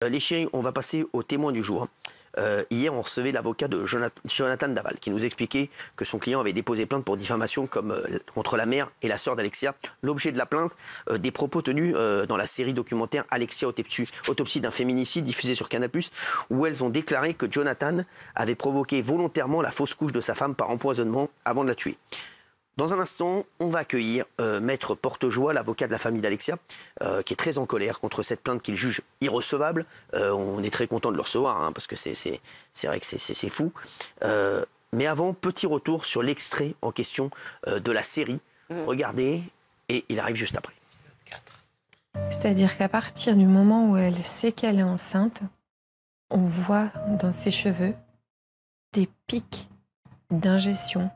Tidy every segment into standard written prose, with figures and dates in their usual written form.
les chéris, on va passer au témoin du jour. Hier, on recevait l'avocat de Jonathan Daval qui nous expliquait que son client avait déposé plainte pour diffamation contre la mère et la sœur d'Alexia. L'objet de la plainte, des propos tenus dans la série documentaire Alexia autopsie d'un féminicide diffusée sur Canal+, où elles ont déclaré que Jonathan avait provoqué volontairement la fausse couche de sa femme par empoisonnement avant de la tuer. Dans un instant, on va accueillir Maître Portejoie, l'avocat de la famille d'Alexia, qui est très en colère contre cette plainte qu'il juge irrecevable. On est très content de le recevoir, hein, parce que c'est vrai que c'est fou. Mais avant, petit retour sur l'extrait en question de la série. Regardez, et il arrive juste après. C'est-à-dire qu'à partir du moment où elle sait qu'elle est enceinte, on voit dans ses cheveux des pics d'ingestion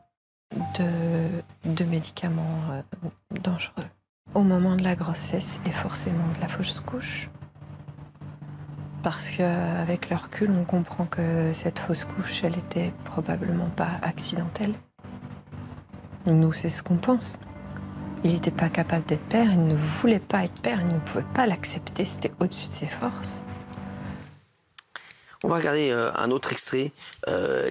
de médicaments dangereux au moment de la grossesse et forcément de la fausse couche. Parce qu'avec le recul, on comprend que cette fausse couche, elle était probablement pas accidentelle. Nous, c'est ce qu'on pense. Il n'était pas capable d'être père, il ne voulait pas être père, il ne pouvait pas l'accepter, c'était au-dessus de ses forces. On va regarder un autre extrait,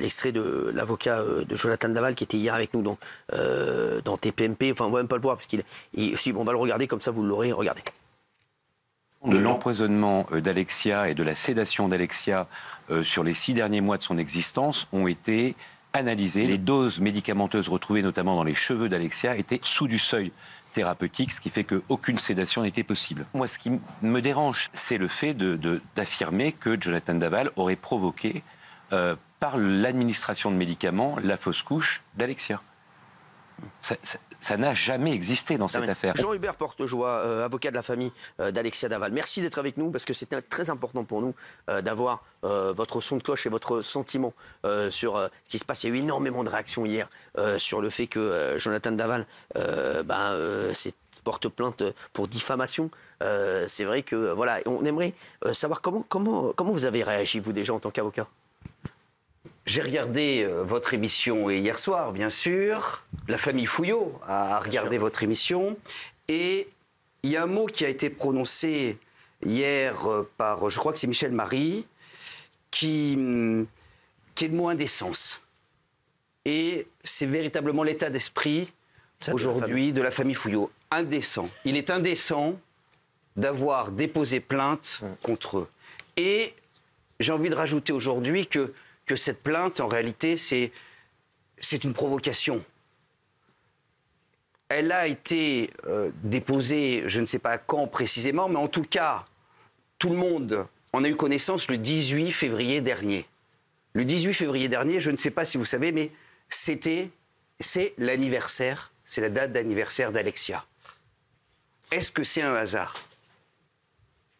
l'extrait de l'avocat de Jonathan Daval qui était hier avec nous dans TPMP. Enfin, on va même pas le voir parce si, on va le regarder comme ça, vous l'aurez. Regardez. De l'empoisonnement d'Alexia et de la sédation d'Alexia sur les 6 derniers mois de son existence ont été analysées. Les doses médicamenteuses retrouvées notamment dans les cheveux d'Alexia étaient sous du seuil thérapeutique, ce qui fait qu'aucune sédation n'était possible. Moi, ce qui me dérange, c'est le fait d'affirmer que Jonathan Daval aurait provoqué, par l'administration de médicaments, la fausse couche d'Alexia. Ça n'a jamais existé dans cette affaire. Jean-Hubert Portejoie, avocat de la famille d'Alexia Daval. Merci d'être avec nous parce que c'était très important pour nous d'avoir votre son de cloche et votre sentiment sur ce qui se passe. Il y a eu énormément de réactions hier sur le fait que Jonathan Daval porte plainte pour diffamation. C'est vrai que voilà, on aimerait savoir comment vous avez réagi vous déjà en tant qu'avocat. J'ai regardé votre émission hier soir, bien sûr. La famille Fouillot a regardé votre émission. Et il y a un mot qui a été prononcé hier par, je crois que c'est Michel Marie, qui est le mot indécence. Et c'est véritablement l'état d'esprit aujourd'hui de la famille Fouillot. Indécent. Il est indécent d'avoir déposé plainte contre eux. Et j'ai envie de rajouter aujourd'hui que cette plainte, en réalité, c'est une provocation. Elle a été déposée, je ne sais pas quand précisément, mais en tout cas, tout le monde en a eu connaissance le 18 février dernier. Le 18 février dernier, je ne sais pas si vous savez, mais c'est l'anniversaire, c'est la date d'anniversaire d'Alexia. Est-ce que c'est un hasard?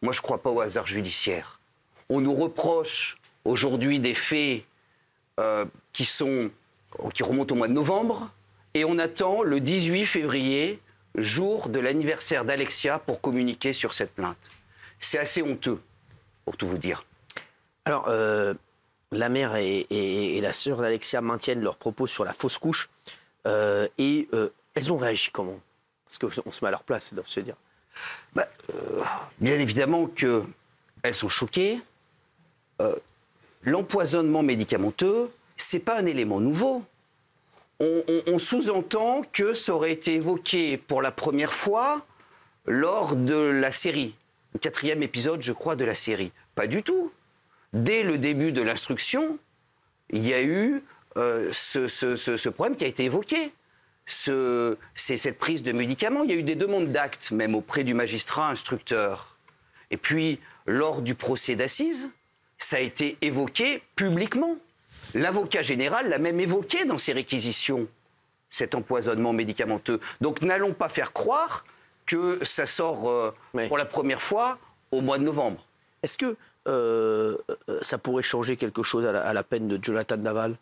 Moi, je ne crois pas au hasard judiciaire. On nous reproche aujourd'hui des faits qui remontent au mois de novembre, et on attend le 18 février, jour de l'anniversaire d'Alexia, pour communiquer sur cette plainte. C'est assez honteux, pour tout vous dire. Alors, la mère et la sœur d'Alexia maintiennent leurs propos sur la fausse couche, et elles ont réagi comment? Parce qu'on se met à leur place, elles doivent se dire. Bien évidemment qu'elles sont choquées. L'empoisonnement médicamenteux, c'est pas un élément nouveau. On sous-entend que ça aurait été évoqué pour la première fois lors de la série, le 4e épisode, je crois, de la série. Pas du tout. Dès le début de l'instruction, il y a eu ce problème qui a été évoqué. C'est cette prise de médicaments. Il y a eu des demandes d'actes, même auprès du magistrat instructeur. Et puis, lors du procès d'assises, ça a été évoqué publiquement. L'avocat général l'a même évoqué dans ses réquisitions, cet empoisonnement médicamenteux. Donc n'allons pas faire croire que ça sort pour la première fois au mois de novembre. Est-ce que ça pourrait changer quelque chose à la peine de Jonathan Daval?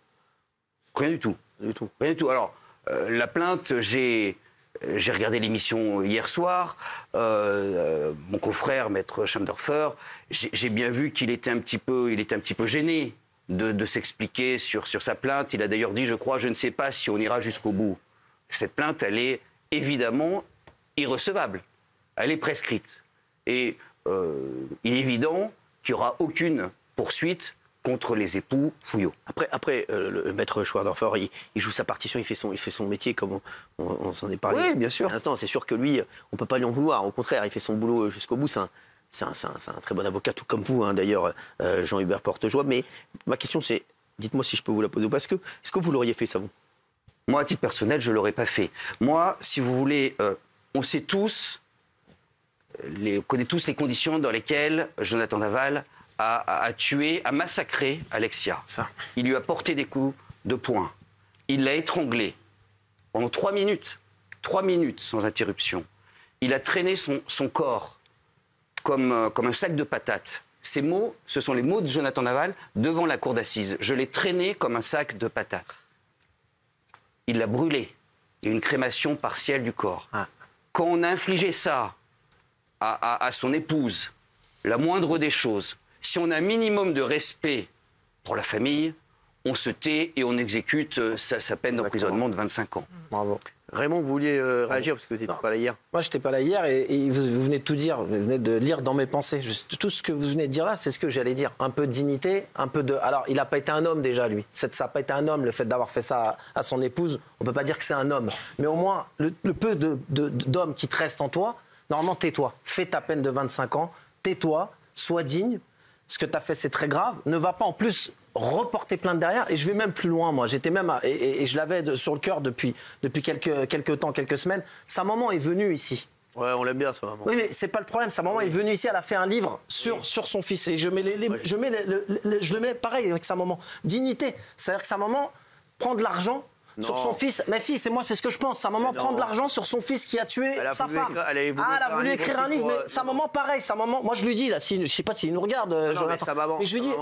Rien du tout. Rien du tout. Alors, la plainte, j'ai regardé l'émission hier soir. Mon confrère, Maître Schandorfer, j'ai bien vu qu'il était un petit peu gêné de s'expliquer sur sa plainte. Il a d'ailleurs dit, je crois, je ne sais pas si on ira jusqu'au bout. Cette plainte, elle est évidemment irrecevable. Elle est prescrite. Et il est évident qu'il n'y aura aucune poursuite contre les époux Fouillot. Après le maître Schwerdorfer, il joue sa partition, il fait son métier, comme on s'en est parlé. Oui, bien sûr. À l'instant, c'est sûr que lui, on ne peut pas lui en vouloir. Au contraire, il fait son boulot jusqu'au bout. C'est un très bon avocat, tout comme vous, hein, d'ailleurs, Jean-Hubert Portejoie. Mais ma question, c'est, dites-moi si je peux vous la poser ou pas. Est-ce que vous l'auriez fait, ça, vous? Moi, à titre personnel, je ne l'aurais pas fait. Moi, si vous voulez, on sait tous, on connaît tous les conditions dans lesquelles Jonathan Daval a tué, a massacré Alexia. Ça. Il lui a porté des coups de poing. Il l'a étranglée pendant 3 minutes. 3 minutes sans interruption. Il a traîné son corps comme un sac de patates. Ces mots, ce sont les mots de Jonathan Daval devant la cour d'assises. Je l'ai traîné comme un sac de patates. Il l'a brûlé. Il y a eu une crémation partielle du corps. Ah. Quand on a infligé ça à son épouse, la moindre des choses, si on a un minimum de respect pour la famille, on se tait et on exécute sa peine d'emprisonnement de 25 ans. Bravo. Raymond, vous vouliez réagir parce que vous n'étiez pas là hier. Moi, je n'étais pas là hier et vous venez de tout dire. Vous venez de lire dans mes pensées. Tout ce que vous venez de dire là, c'est ce que j'allais dire. Un peu de dignité, un peu de... Alors, il n'a pas été un homme déjà, lui. Ça n'a pas été un homme, le fait d'avoir fait ça à son épouse. On ne peut pas dire que c'est un homme. Mais au moins, le peu d'hommes qui te reste en toi, normalement, tais-toi. Fais ta peine de 25 ans. Tais-toi. Sois digne. Ce que tu as fait, c'est très grave. Ne va pas en plus reporter plainte derrière. Et je vais même plus loin, moi. J'étais même... Et je l'avais sur le cœur depuis quelques temps, quelques semaines. Sa maman est venue ici. Ouais, on l'aime bien, ça, maman. Oui, mais c'est pas le problème. Sa maman est venue ici, elle a fait un livre sur son fils. Et je le mets pareil avec sa maman. Dignité. C'est-à-dire que sa maman prend de l'argent sur son fils. Mais si, c'est ce que je pense. Sa maman prend de l'argent sur son fils qui a tué sa femme. Elle a voulu écrire un livre, mais sa maman, pareil. Sa maman, moi je lui dis, là, je sais pas s'il nous regarde, Jonathan. Mais je lui dis,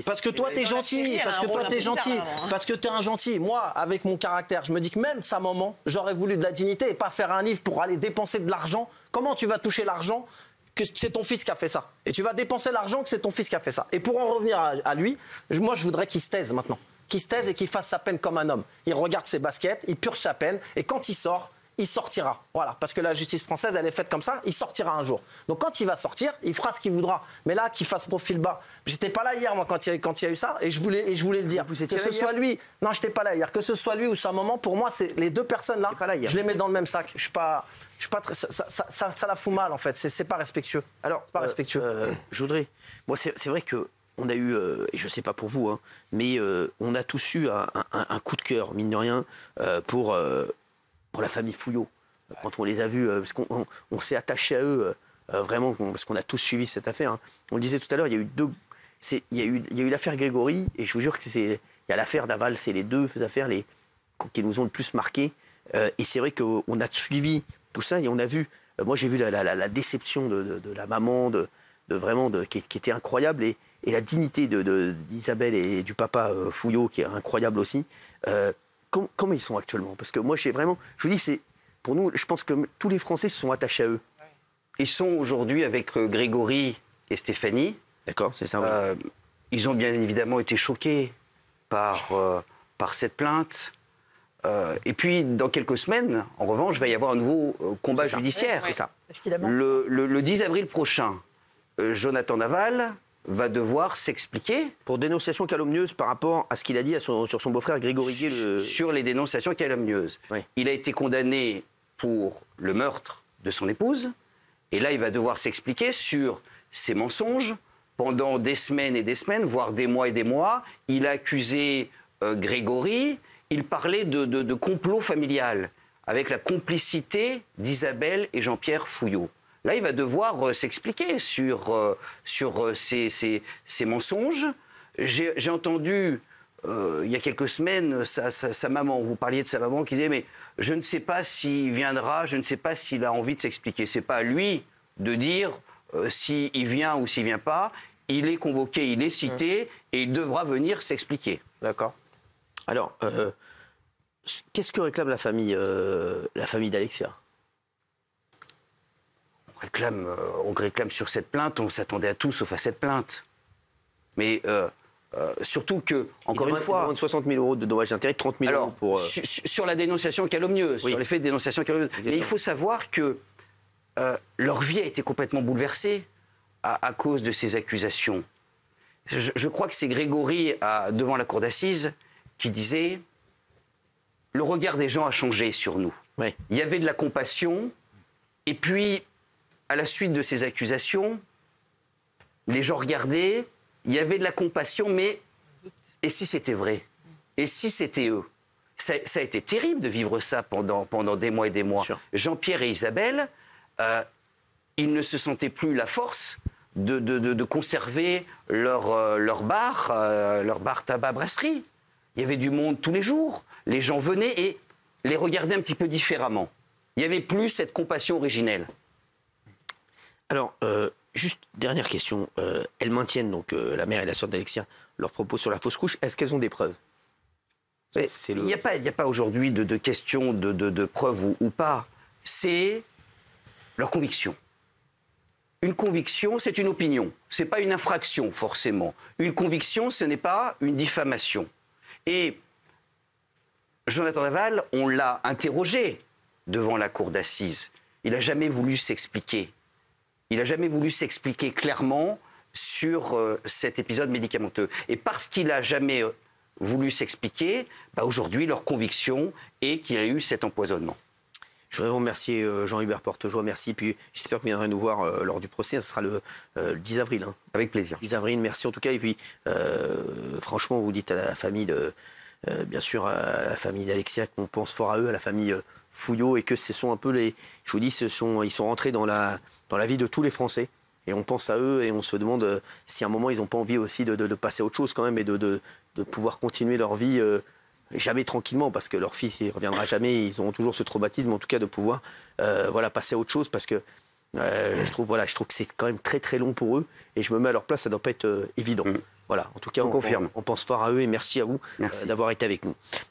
parce que toi t'es gentil, parce que toi t'es gentil, parce que t'es un gentil. Moi, avec mon caractère, je me dis que même sa maman, j'aurais voulu de la dignité et pas faire un livre pour aller dépenser de l'argent. Comment tu vas toucher l'argent que c'est ton fils qui a fait ça? Et tu vas dépenser l'argent que c'est ton fils qui a fait ça. Et pour en revenir à lui, moi je voudrais qu'il se taise maintenant. Qu'il se taise et qu'il fasse sa peine comme un homme. Il regarde ses baskets, il purge sa peine, et quand il sort, il sortira. Voilà, parce que la justice française, elle est faite comme ça, il sortira un jour. Donc quand il va sortir, il fera ce qu'il voudra. Mais là, qu'il fasse profil bas. J'étais pas là hier, moi, quand il y a eu ça, et je voulais le dire. Que ce soit lui, non, j'étais pas là hier, que ce soit lui ou sa maman, pour moi, c'est les deux personnes là, je les mets dans le même sac. Je suis pas ça la fout mal, en fait. C'est pas respectueux. Alors, pas respectueux. Je voudrais... Moi, c'est vrai que on a eu, et je ne sais pas pour vous, hein, mais on a tous eu un coup de cœur, mine de rien, pour la famille Fouillot. Quand on les a vus, parce qu'on s'est attaché à eux, vraiment, parce qu'on a tous suivi cette affaire. Hein. On le disait tout à l'heure, il y a eu il y a eu l'affaire Grégory, et je vous jure qu'il y a l'affaire Daval, c'est les deux affaires qui nous ont le plus marqué. Et c'est vrai qu'on a suivi tout ça, et on a vu, moi j'ai vu la déception de la maman, qui était incroyable, et la dignité d'Isabelle et du papa Fouillot, qui est incroyable aussi. Comment ils sont actuellement? Parce que moi, je vous dis, pour nous, je pense que tous les Français se sont attachés à eux. Ils sont aujourd'hui avec Grégory et Stéphanie. D'accord, c'est ça. Oui. Ils ont bien évidemment été choqués par cette plainte. Et puis, dans quelques semaines, en revanche, il va y avoir un nouveau combat judiciaire. C'est ça. Le 10 avril prochain, Jonathan Daval va devoir s'expliquer. Pour dénonciation calomnieuse par rapport à ce qu'il a dit sur son beau-frère Grégory Gué. Sur les dénonciations calomnieuses. Oui. Il a été condamné pour le meurtre de son épouse. Et là, il va devoir s'expliquer sur ses mensonges. Pendant des semaines et des semaines, voire des mois et des mois, il a accusé Grégory. Il parlait de complot familial, avec la complicité d'Isabelle et Jean-Pierre Fouillot. Là, il va devoir s'expliquer sur ces mensonges. J'ai entendu, il y a quelques semaines, sa maman, vous parliez de sa maman, qui disait « mais je ne sais pas s'il viendra, je ne sais pas s'il a envie de s'expliquer ». Ce n'est pas à lui de dire s'il vient ou s'il ne vient pas. Il est convoqué, il est cité, et il devra venir s'expliquer. D'accord. Alors, qu'est-ce que réclame la famille d'Alexia? On réclame sur cette plainte, on s'attendait à tout sauf à cette plainte. Mais surtout que, encore une fois... Il demande 60 000 euros de dommages d'intérêt, 30 000 euros pour... Sur la dénonciation calomnieuse, sur les faits de dénonciation calomnieuse. Mais il faut savoir que leur vie a été complètement bouleversée. à cause de ces accusations. Je crois que c'est Grégory, devant la cour d'assises, qui disait « Le regard des gens a changé sur nous. Ouais. Il y avait de la compassion, et puis, à la suite de ces accusations, les gens regardaient, il y avait de la compassion, mais et si c'était vrai? Et si c'était eux? Ça a été terrible de vivre ça pendant des mois et des mois. Jean-Pierre et Isabelle, ils ne se sentaient plus la force de conserver leur bar tabac brasserie. Il y avait du monde tous les jours. Les gens venaient et les regardaient un petit peu différemment. Il n'y avait plus cette compassion originelle. Alors, juste dernière question. Elles maintiennent, donc la mère et la sœur d'Alexia, leurs propos sur la fausse couche. Est-ce qu'elles ont des preuves? Il n'y a pas aujourd'hui de question de preuves ou pas. C'est leur conviction. Une conviction, c'est une opinion. Ce n'est pas une infraction, forcément. Une conviction, ce n'est pas une diffamation. Et Jonathan Daval, on l'a interrogé devant la cour d'assises. Il n'a jamais voulu s'expliquer. Il n'a jamais voulu s'expliquer clairement sur cet épisode médicamenteux. Et parce qu'il n'a jamais voulu s'expliquer, aujourd'hui, leur conviction est qu'il a eu cet empoisonnement. Je voudrais vous remercier Jean-Hubert Portejoie, merci. Puis j'espère que vous viendrez nous voir lors du procès. Ce sera le 10 avril. Hein. Avec plaisir. 10 avril, merci en tout cas. Et puis, franchement, vous dites à la famille bien sûr, à la famille d'Alexia qu'on pense fort à eux, à la famille Fouillot, et que ce sont un peu les... Je vous dis, ils sont rentrés dans la vie de tous les Français. Et on pense à eux et on se demande si à un moment, ils n'ont pas envie aussi de passer à autre chose quand même et de pouvoir continuer leur vie... jamais tranquillement, parce que leur fils, il ne reviendra jamais, ils auront toujours ce traumatisme, en tout cas, de pouvoir passer à autre chose, parce que je trouve que c'est quand même très très long pour eux, et je me mets à leur place, ça ne doit pas être évident. Voilà, en tout cas, on confirme. On pense fort à eux, et merci à vous d'avoir été avec nous.